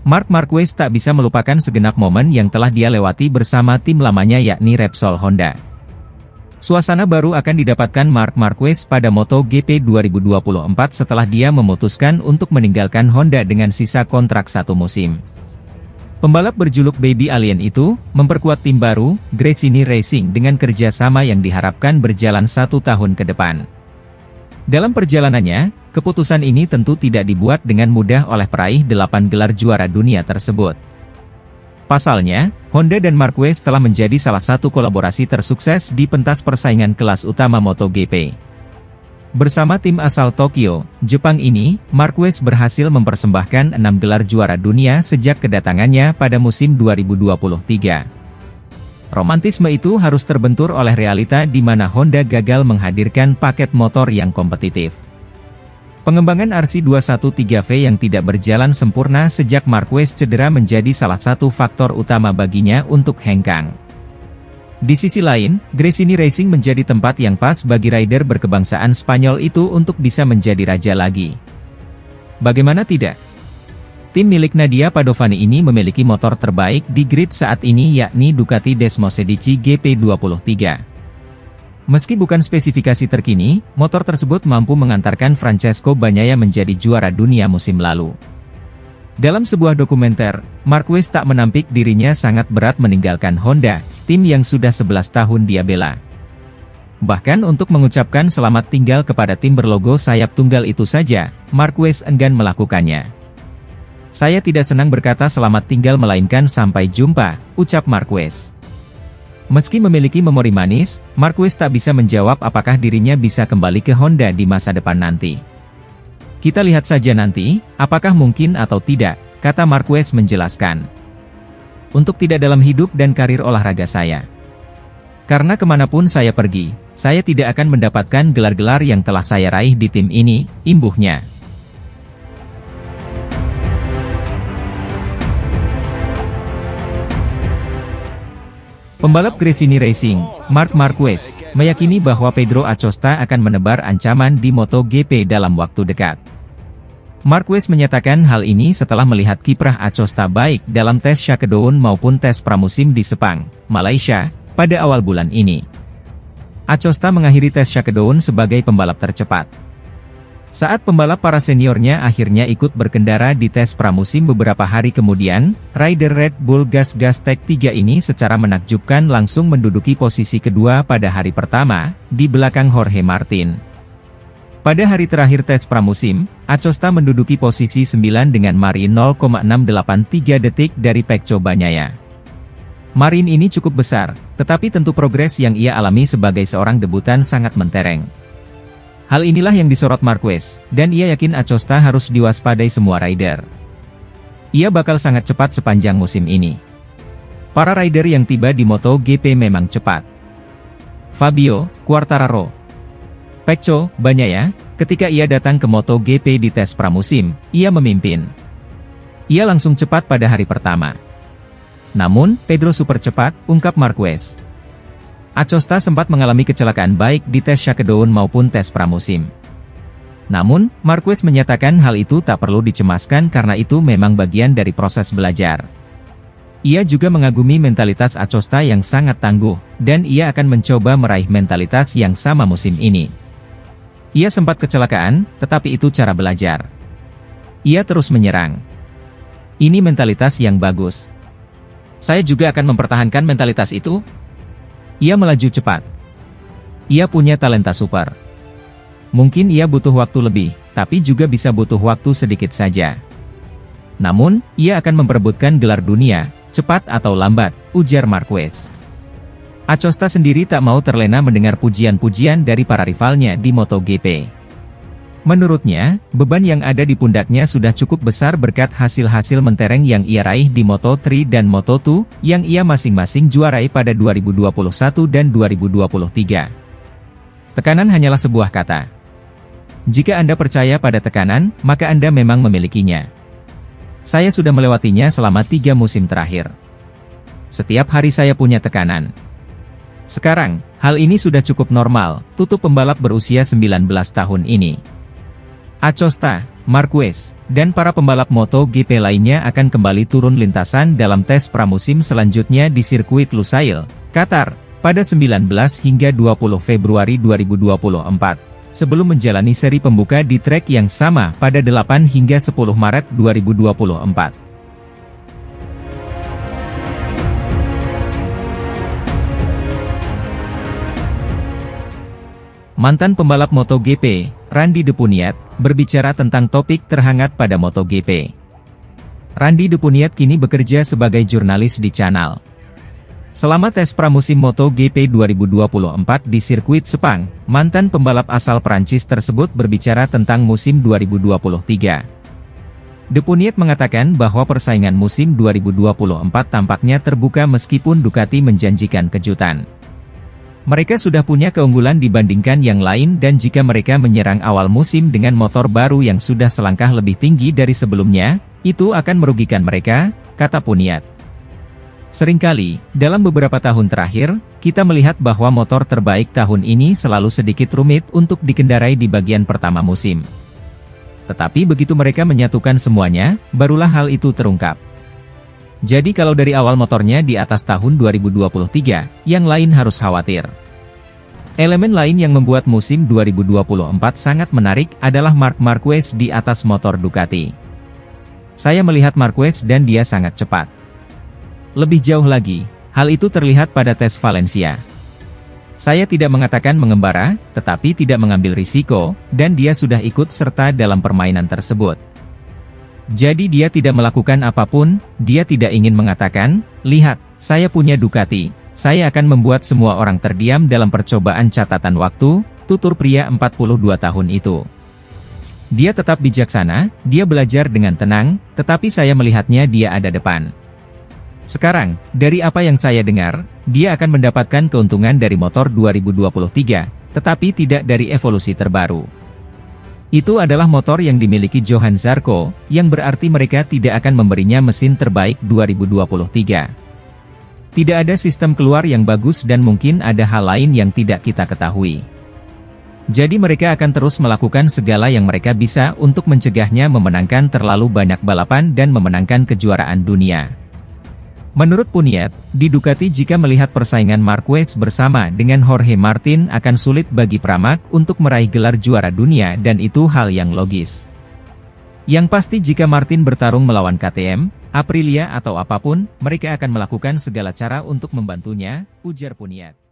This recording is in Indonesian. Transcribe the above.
Marc Marquez tak bisa melupakan segenap momen yang telah dia lewati bersama tim lamanya yakni Repsol Honda. Suasana baru akan didapatkan Marc Marquez pada MotoGP 2024 setelah dia memutuskan untuk meninggalkan Honda dengan sisa kontrak 1 musim. Pembalap berjuluk Baby Alien itu, memperkuat tim baru, Gresini Racing dengan kerjasama yang diharapkan berjalan 1 tahun ke depan. Dalam perjalanannya, keputusan ini tentu tidak dibuat dengan mudah oleh peraih 8 gelar juara dunia tersebut. Pasalnya, Honda dan Marquez telah menjadi salah satu kolaborasi tersukses di pentas persaingan kelas utama MotoGP. Bersama tim asal Tokyo, Jepang ini, Marquez berhasil mempersembahkan 6 gelar juara dunia sejak kedatangannya pada musim 2023. Romantisme itu harus terbentur oleh realita di mana Honda gagal menghadirkan paket motor yang kompetitif. Pengembangan RC213V yang tidak berjalan sempurna sejak Marquez cedera menjadi salah satu faktor utama baginya untuk hengkang. Di sisi lain, Gresini Racing menjadi tempat yang pas bagi rider berkebangsaan Spanyol itu untuk bisa menjadi raja lagi. Bagaimana tidak? Tim milik Nadia Padovani ini memiliki motor terbaik di grid saat ini yakni Ducati Desmosedici GP23. Meski bukan spesifikasi terkini, motor tersebut mampu mengantarkan Francesco Bagnaia menjadi juara dunia musim lalu. Dalam sebuah dokumenter, Marquez tak menampik dirinya sangat berat meninggalkan Honda, tim yang sudah 11 tahun dia bela. Bahkan untuk mengucapkan selamat tinggal kepada tim berlogo sayap tunggal itu saja, Marquez enggan melakukannya. Saya tidak senang berkata selamat tinggal melainkan sampai jumpa, ucap Marquez. Meski memiliki memori manis, Marquez tak bisa menjawab apakah dirinya bisa kembali ke Honda di masa depan nanti. Kita lihat saja nanti, apakah mungkin atau tidak, kata Marquez menjelaskan. Untuk tidak dalam hidup dan karir olahraga saya. Karena kemanapun saya pergi, saya tidak akan mendapatkan gelar-gelar yang telah saya raih di tim ini, imbuhnya. Pembalap Gresini Racing, Marc Marquez, meyakini bahwa Pedro Acosta akan menebar ancaman di MotoGP dalam waktu dekat. Marquez menyatakan hal ini setelah melihat kiprah Acosta baik dalam tes shakedown maupun tes pramusim di Sepang, Malaysia, pada awal bulan ini. Acosta mengakhiri tes shakedown sebagai pembalap tercepat. Saat pembalap para seniornya akhirnya ikut berkendara di tes pramusim beberapa hari kemudian, rider Red Bull Gas Tech 3 ini secara menakjubkan langsung menduduki posisi kedua pada hari pertama, di belakang Jorge Martin. Pada hari terakhir tes pramusim, Acosta menduduki posisi 9 dengan margin 0,683 detik dari Pecco Bagnaia. Margin ini cukup besar, tetapi tentu progres yang ia alami sebagai seorang debutan sangat mentereng. Hal inilah yang disorot Marquez, dan ia yakin Acosta harus diwaspadai semua rider. Ia bakal sangat cepat sepanjang musim ini. Para rider yang tiba di MotoGP memang cepat. Fabio Quartararo, Pecco Bagnaia, ketika ia datang ke MotoGP di tes pramusim, ia memimpin. Ia langsung cepat pada hari pertama. Namun, Pedro super cepat, ungkap Marquez. Acosta sempat mengalami kecelakaan baik di tes shakedown maupun tes pramusim. Namun, Marquez menyatakan hal itu tak perlu dicemaskan karena itu memang bagian dari proses belajar. Ia juga mengagumi mentalitas Acosta yang sangat tangguh, dan ia akan mencoba meraih mentalitas yang sama musim ini. Ia sempat kecelakaan, tetapi itu cara belajar. Ia terus menyerang. Ini mentalitas yang bagus. Saya juga akan mempertahankan mentalitas itu. Ia melaju cepat. Ia punya talenta super. Mungkin ia butuh waktu lebih, tapi juga bisa butuh waktu sedikit saja. Namun, ia akan memperebutkan gelar dunia, cepat atau lambat, ujar Marquez. Acosta sendiri tak mau terlena mendengar pujian-pujian dari para rivalnya di MotoGP. Menurutnya, beban yang ada di pundaknya sudah cukup besar berkat hasil-hasil mentereng yang ia raih di Moto3 dan Moto2, yang ia masing-masing juarai pada 2021 dan 2023. Tekanan hanyalah sebuah kata. Jika Anda percaya pada tekanan, maka Anda memang memilikinya. Saya sudah melewatinya selama 3 musim terakhir. Setiap hari saya punya tekanan. Sekarang, hal ini sudah cukup normal, tutup pembalap berusia 19 tahun ini. Acosta, Marquez, dan para pembalap MotoGP lainnya akan kembali turun lintasan dalam tes pramusim selanjutnya di sirkuit Lusail, Qatar, pada 19 hingga 20 Februari 2024, sebelum menjalani seri pembuka di trek yang sama pada 8 hingga 10 Maret 2024. Mantan pembalap MotoGP, Randy Depuniat, berbicara tentang topik terhangat pada MotoGP. Randy Depuniat kini bekerja sebagai jurnalis di Channel. Selama tes pramusim MotoGP 2024 di sirkuit Sepang, mantan pembalap asal Prancis tersebut berbicara tentang musim 2023. Depuniat mengatakan bahwa persaingan musim 2024 tampaknya terbuka meskipun Ducati menjanjikan kejutan. Mereka sudah punya keunggulan dibandingkan yang lain dan jika mereka menyerang awal musim dengan motor baru yang sudah selangkah lebih tinggi dari sebelumnya, itu akan merugikan mereka, kata Puniat. Seringkali, dalam beberapa tahun terakhir, kita melihat bahwa motor terbaik tahun ini selalu sedikit rumit untuk dikendarai di bagian pertama musim. Tetapi begitu mereka menyatukan semuanya, barulah hal itu terungkap. Jadi kalau dari awal motornya di atas tahun 2023, yang lain harus khawatir. Elemen lain yang membuat musim 2024 sangat menarik adalah Marc Marquez di atas motor Ducati. Saya melihat Marquez dan dia sangat cepat. Lebih jauh lagi, hal itu terlihat pada tes Valencia. Saya tidak mengatakan mengembara, tetapi tidak mengambil risiko, dan dia sudah ikut serta dalam permainan tersebut. Jadi dia tidak melakukan apapun, dia tidak ingin mengatakan, lihat, saya punya Ducati, saya akan membuat semua orang terdiam dalam percobaan catatan waktu, tutur pria 42 tahun itu. Dia tetap bijaksana, dia belajar dengan tenang, tetapi saya melihatnya dia ada depan. Sekarang, dari apa yang saya dengar, dia akan mendapatkan keuntungan dari motor 2023, tetapi tidak dari evolusi terbaru. Itu adalah motor yang dimiliki Johann Zarco, yang berarti mereka tidak akan memberinya mesin terbaik 2023. Tidak ada sistem keluar yang bagus dan mungkin ada hal lain yang tidak kita ketahui. Jadi mereka akan terus melakukan segala yang mereka bisa untuk mencegahnya memenangkan terlalu banyak balapan dan memenangkan kejuaraan dunia. Menurut Puniat, di Ducati jika melihat persaingan Marquez bersama dengan Jorge Martin akan sulit bagi Pramac untuk meraih gelar juara dunia dan itu hal yang logis. Yang pasti jika Martin bertarung melawan KTM, Aprilia atau apapun, mereka akan melakukan segala cara untuk membantunya, ujar Puniat.